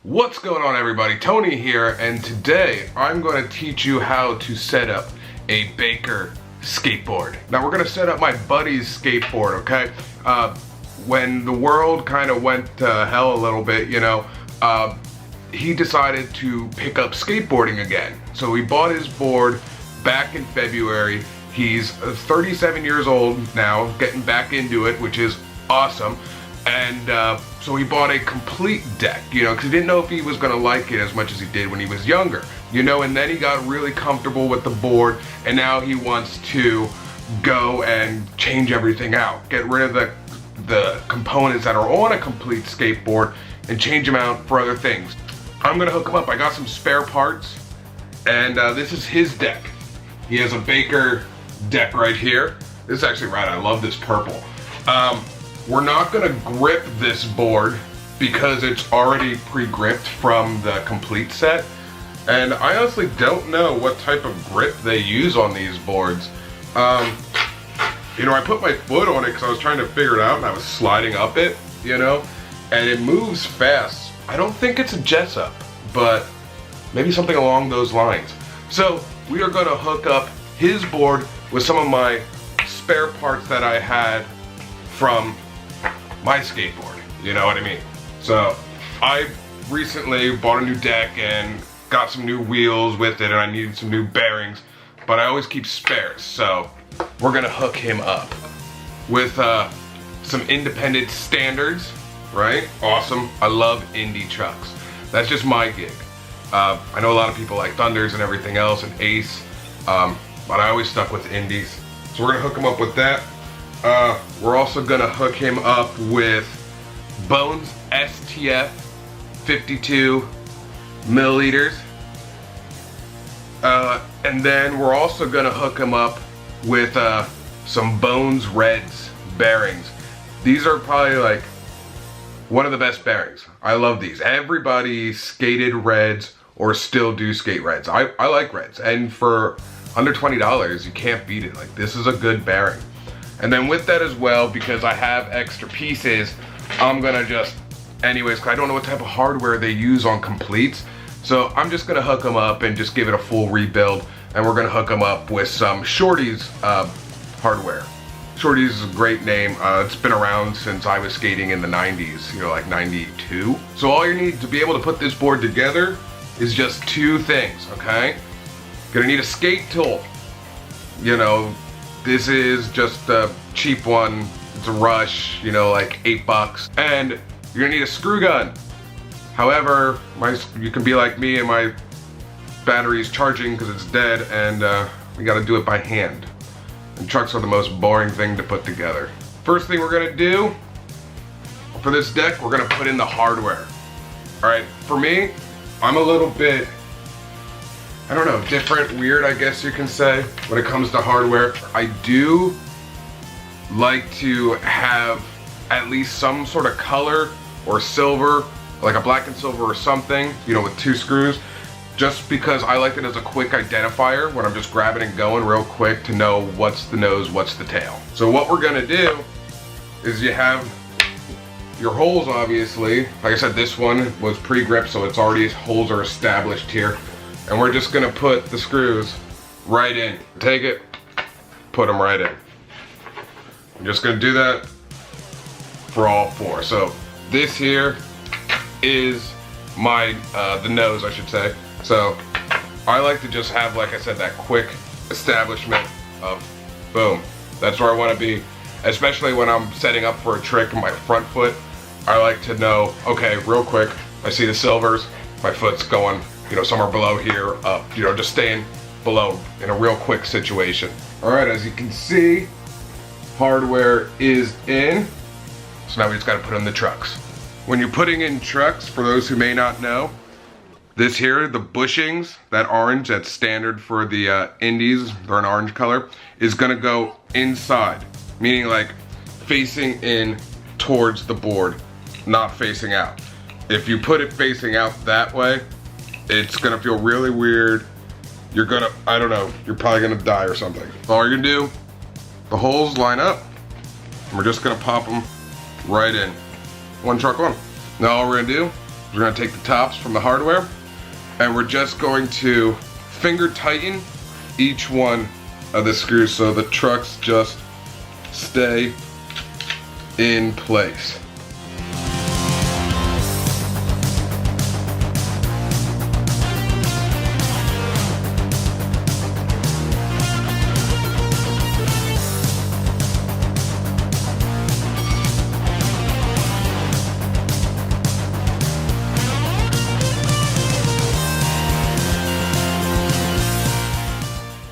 What's going on, everybody? Tony here, and today I'm going to teach you how to set up a Baker skateboard. Now we're going to set up my buddy's skateboard, okay? When the world kind of went to hell a little bit, he decided to pick up skateboarding again. So he bought his board back in February. He's 37 years old now, getting back into it, which is awesome. And so he bought a complete deck, because he didn't know if he was going to like it as much as he did when he was younger, and then he got really comfortable with the board, and now he wants to go and change everything out, get rid of the components that are on a complete skateboard and change them out for other things. I'm going to hook him up. I got some spare parts, and this is his deck. He has a Baker deck right here. This is actually right. I love this purple. We're not gonna grip this board because it's already pre-gripped from the complete set. And I honestly don't know what type of grip they use on these boards. I put my foot on it because I was trying to figure it out and I was sliding up it, and it moves fast. I don't think it's a Jessup, but maybe something along those lines. So we are gonna hook up his board with some of my spare parts that I had from my skateboard, you know what I mean? So I recently bought a new deck and got some new wheels with it, and I needed some new bearings, but I always keep spares. So we're gonna hook him up with some independent standards, right? Awesome. I love indie trucks. That's just my gig. I know a lot of people like Thunders and everything else and Ace, but I always stuck with indies. So we're gonna hook him up with that. We're also gonna hook him up with Bones STF 52 milliliters. And then we're also gonna hook him up with some Bones Reds bearings. These are probably like one of the best bearings. I love these. Everybody skated Reds or still do skate Reds. I like Reds, and for under $20 you can't beat it. Like, this is a good bearing. And then with that as well, because I have extra pieces, I'm gonna just, anyways, because I don't know what type of hardware they use on completes, so I'm just gonna hook them up and just give it a full rebuild, and we're gonna hook them up with some Shorty's hardware. Shorty's is a great name. It's been around since I was skating in the 90s, like 92. So all you need to be able to put this board together is just two things, okay? Gonna need a skate tool. This is just a cheap one. It's a Rush, like $8. And you're gonna need a screw gun. However, you can be like me and my battery's charging because it's dead, and we gotta do it by hand. And trucks are the most boring thing to put together. First thing we're gonna do for this deck, we're gonna put in the hardware. All right, for me, I'm a little bit, I don't know, different, weird, I guess you can say, when it comes to hardware. I do like to have at least some sort of color or silver, like a black and silver or something, with two screws, just because I like it as a quick identifier when I'm just grabbing and going real quick to know what's the nose, what's the tail. So what we're gonna do is you have your holes, obviously. Like I said, this one was pre-gripped, so it's already, holes are established here. And we're just gonna put the screws right in. Take it, put them right in. I'm just gonna do that for all four. So this here is my, the nose, I should say. So I like to just have, like I said, that quick establishment of boom. That's where I wanna be, especially when I'm setting up for a trick in my front foot. I like to know, okay, real quick, I see the silvers, my foot's going, somewhere below here, up, just staying below in a real quick situation. All right, as you can see, hardware is in. So now we just gotta put in the trucks. When you're putting in trucks, for those who may not know, this here, the bushings, that orange, that's standard for the indies, they're an orange color, is gonna go inside, meaning like facing in towards the board, not facing out. If you put it facing out that way, it's gonna feel really weird. You're gonna, I don't know, you're probably gonna die or something. All you're gonna do, the holes line up, and we're just gonna pop them right in. One truck on. Now all we're gonna do We're gonna take the tops from the hardware and we're just going to finger tighten each one of the screws so the trucks just stay in place.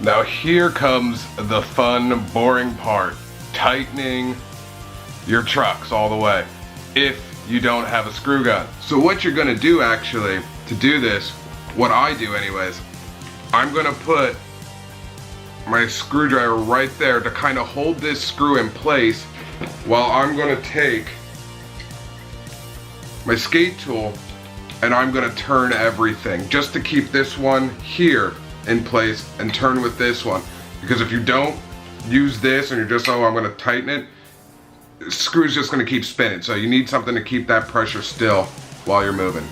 Now here comes the fun, boring part, tightening your trucks all the way, if you don't have a screw gun. So what you're gonna do actually, to do this, what I do anyways, I'm gonna put my screwdriver right there to kind of hold this screw in place while I'm gonna take my skate tool and I'm gonna turn everything just to keep this one here in place and turn with this one, because if you don't use this and you're just, oh, I'm gonna tighten it, the screw's just gonna keep spinning. So you need something to keep that pressure still while you're moving.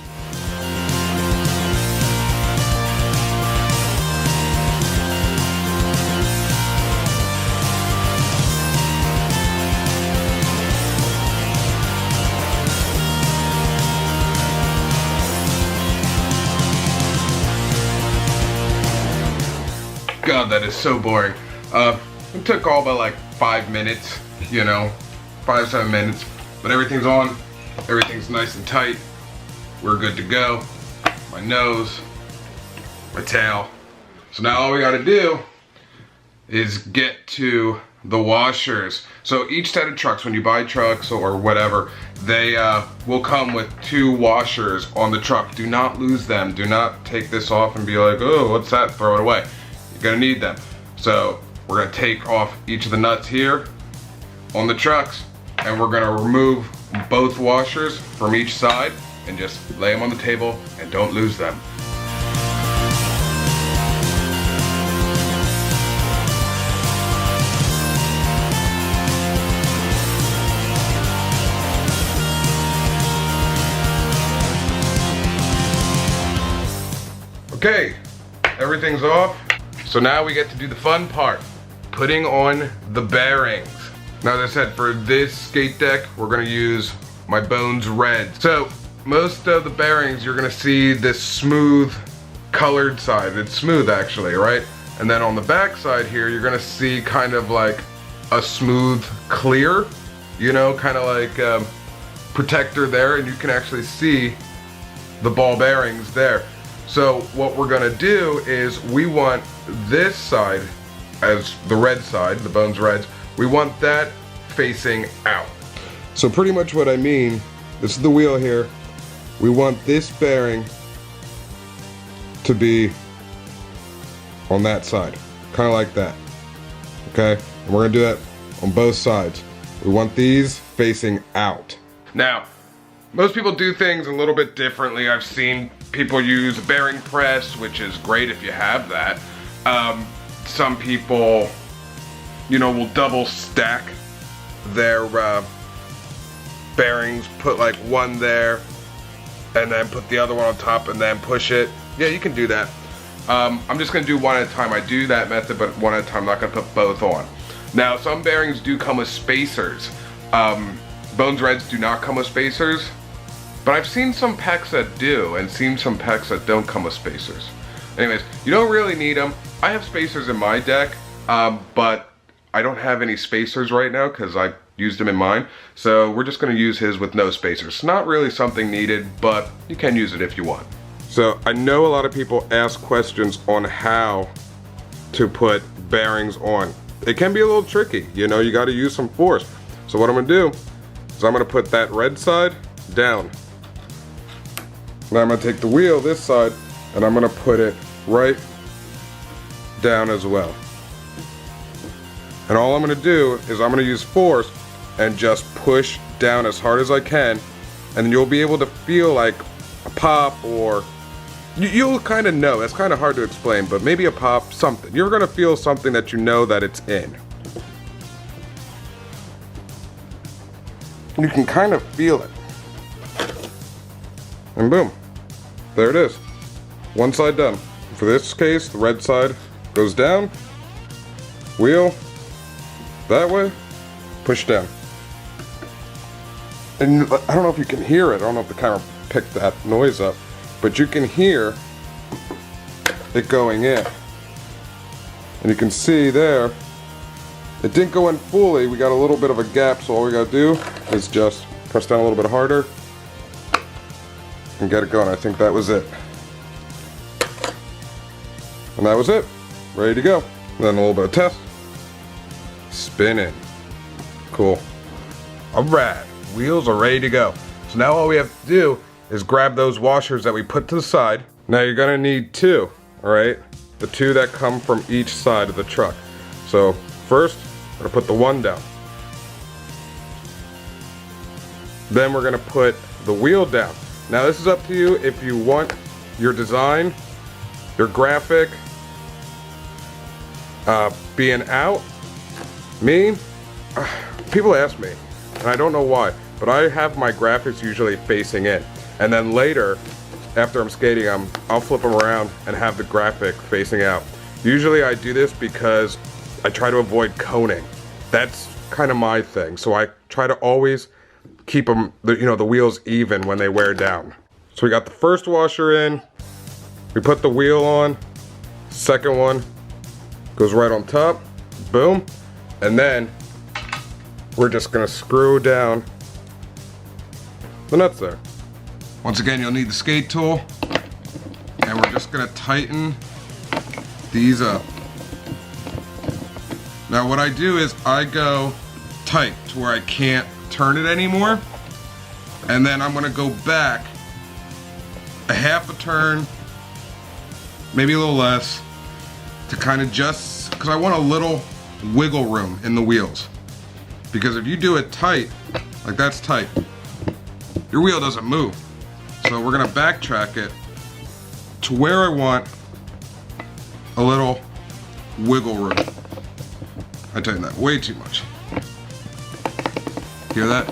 God, that is so boring. It took all but like 5 minutes, you know, 5-7 minutes, but everything's on, everything's nice and tight. We're good to go. My nose, my tail. So now all we gotta do is get to the washers. So each set of trucks, when you buy trucks or whatever, they will come with 2 washers on the truck. Do not lose them. Do not take this off and be like, oh, what's that? Throw it away. You're gonna need them. So we're gonna take off each of the nuts here on the trucks and we're gonna remove both washers from each side and just lay them on the table and don't lose them. Okay, everything's off. So now we get to do the fun part, putting on the bearings. Now, as I said, for this skate deck, we're gonna use my Bones Red. So most of the bearings, you're gonna see this smooth colored side. It's smooth actually, right? And then on the back side here, you're gonna see kind of like a smooth clear, you know, kind of like protector there, and you can actually see the ball bearings there. So what we're gonna do is we want this side as the red side, the Bones Reds, we want that facing out. So pretty much what I mean, this is the wheel here, we want this bearing to be on that side, kind of like that, okay? And we're gonna do that on both sides. We want these facing out. Now, most people do things a little bit differently. I've seen people use a bearing press, which is great if you have that. Some people, you know, will double stack their bearings, put like one there, and then put the other one on top and then push it. Yeah, you can do that. I'm just gonna do one at a time. I do that method, but one at a time. I'm not gonna put both on. Now, some bearings do come with spacers. Bones Reds do not come with spacers, but I've seen some packs that do, and seen some packs that don't come with spacers. Anyways, you don't really need them. I have spacers in my deck, but I don't have any spacers right now because I used them in mine. So we're just gonna use his with no spacers. It's not really something needed, but you can use it if you want. So I know a lot of people ask questions on how to put bearings on. It can be a little tricky, you know, you gotta use some force. So what I'm gonna do is I'm gonna put that red side down. Now I'm gonna take the wheel, this side, and I'm gonna put it right down as well. And all I'm gonna do is I'm gonna use force and just push down as hard as I can, and then you'll be able to feel like a pop, or you'll kind of know. It's kind of hard to explain, but maybe a pop, something. You're gonna feel something that you know that it's in. You can kind of feel it. and boom, there it is. One side done. For this case, the red side goes down, wheel, that way, push down. And I don't know if you can hear it, I don't know if the camera picked that noise up, but you can hear it going in. And you can see there, it didn't go in fully, we got a little bit of a gap, so all we gotta do is just press down a little bit harder and get it going. I think that was it. And that was it. Ready to go. Then a little bit of test. Spinning. Cool. Alright, wheels are ready to go. So now all we have to do is grab those washers that we put to the side. Now you're gonna need two, alright? The two that come from each side of the truck. So first, we're gonna put the one down. Then we're gonna put the wheel down. Now this is up to you if you want your design, your graphic, being out. Me, people ask me, and I don't know why, but I have my graphics usually facing in. And then later, after I'm skating, I'll flip them around and have the graphic facing out. Usually I do this because I try to avoid coning. That's kind of my thing. So I try to always keep them, the wheels even when they wear down. So we got the first washer in, we put the wheel on, second one goes right on top, boom, and then we're just gonna screw down the nuts there. Once again, you'll need the skate tool, and we're just gonna tighten these up. Now what I do is I go tight to where I can't turn it anymore, and then I'm gonna go back a half a turn, maybe a little less, to kind of just, because I want a little wiggle room in the wheels. Because if you do it tight, like that's tight, your wheel doesn't move. So we're gonna backtrack it to where I want a little wiggle room. I tightened that way too much. Hear that?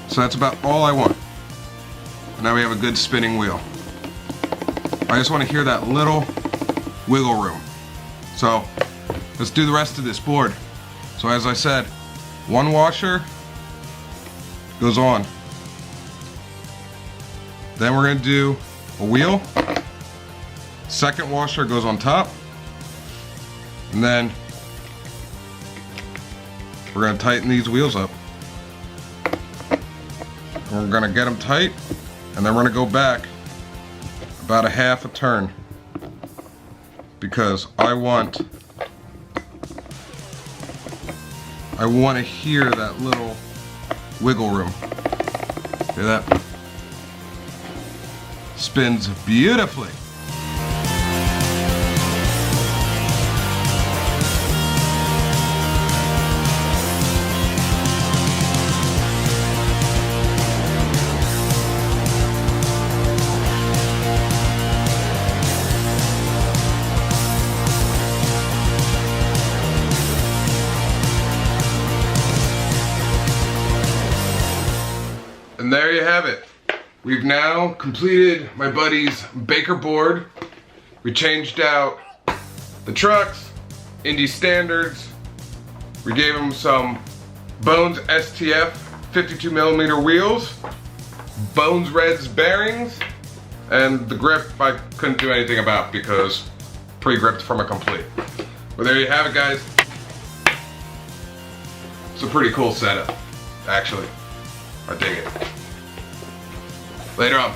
So that's about all I want. Now we have a good spinning wheel. I just want to hear that little wiggle room. So let's do the rest of this board. So as I said, one washer goes on. Then we're going to do a wheel. Second washer goes on top. And then we're going to tighten these wheels up. We're going to get them tight, and then we're going to go back about a half a turn because I want to hear that little wiggle room. Hear that? Spins beautifully. And there you have it. We've now completed my buddy's Baker board. We changed out the trucks, Indy standards. We gave him some Bones STF 52mm wheels, Bones Reds bearings, and the grip I couldn't do anything about because pre-gripped from a complete. But there you have it, guys. It's a pretty cool setup, actually. I dig it. Later on.